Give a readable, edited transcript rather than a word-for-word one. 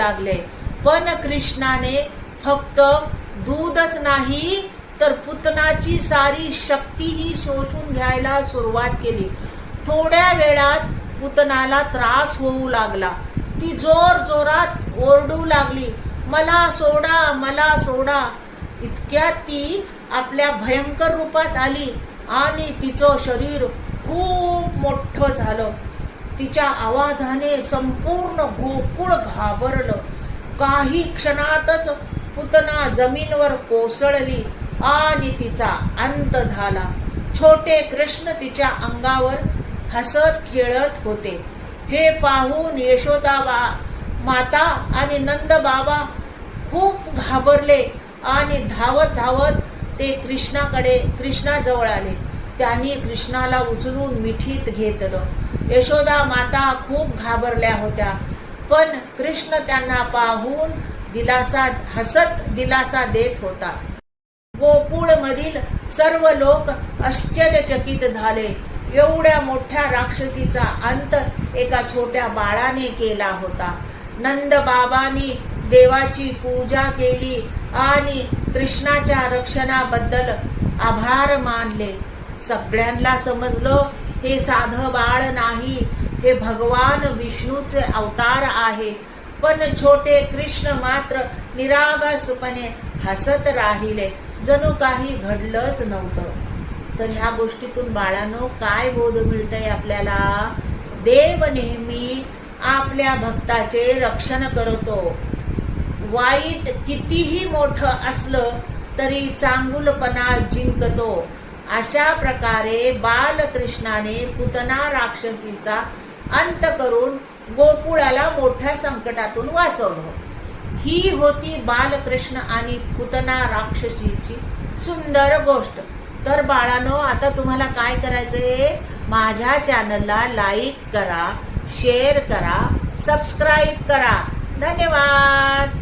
लागले. पण कृष्णाने फक्त दूधच नाही तर पुतनाची सारी शक्तीही शोषून घ्यायला सुरुवात केली. थोड्या वेळात पुतनाला त्रास होऊ लागला. ती जोर जोरात ओरडू लागली, मला सोडा, मला सोडा. इतक्यात ती आपल्या भयंकर रूपात आली आणि तिचं शरीर खूप मोठं झालं. तिच्या आवाजाने संपूर्ण गोकुळ घाबरलं. काही क्षणातच पुतना जमीनवर कोसळली आणि तिचा अंत झाला. छोटे कृष्ण तिच्या अंगावर हसत खेळत होते. हे पाहून यशोदा माता आणि नंद बाबा खूप घाबरले आणि धावत धावत ते कृष्णाजवळ आले. त्यांनी कृष्णाला उचलून मिठीत घेतलं. यशोदा माता खूप घाबरल्या होत्या, पण कृष्ण त्यांना पाहून हसत दिलासा देत होता. गोकुळ मधील सर्व लोक आश्चर्यचकित झाले. एवढ्या मोठ्या राक्षसीचा अंत एका छोट्या बाळाने केला होता. नंद बाबांनी देवाची पूजा केली आणि कृष्णाच्या रक्षणाबद्दल आभार मानले. सगळ्यांना समजलं हे साधं बाळ नाही, हे भगवान विष्णूचे अवतार आहे. पण छोटे कृष्ण मात्र निरागसपणे हसत राहिले, जणू काही घडलंच नव्हतं. तर ह्या गोष्टीतून बाळांनो काय बोध मिळतंय आपल्याला? देव नेहमी आपल्या भक्ताचे रक्षण करतो. वाईट कितीही मोठं असलं तरी चांगुलपणा जिंकतो. अशा प्रकारे बालकृष्णाने पुतना राक्षसीचा अंत करून गोकुळाला मोठ्या संकटातून वाचवलं. ही होती बालकृष्ण आणि पुतना राक्षसीची सुंदर गोष्ट. तर बाळांनो, आता तुम्हाला काय करायचंय? माझ्या चॅनलला लाईक करा, शेअर करा, सबस्क्राईब करा. धन्यवाद.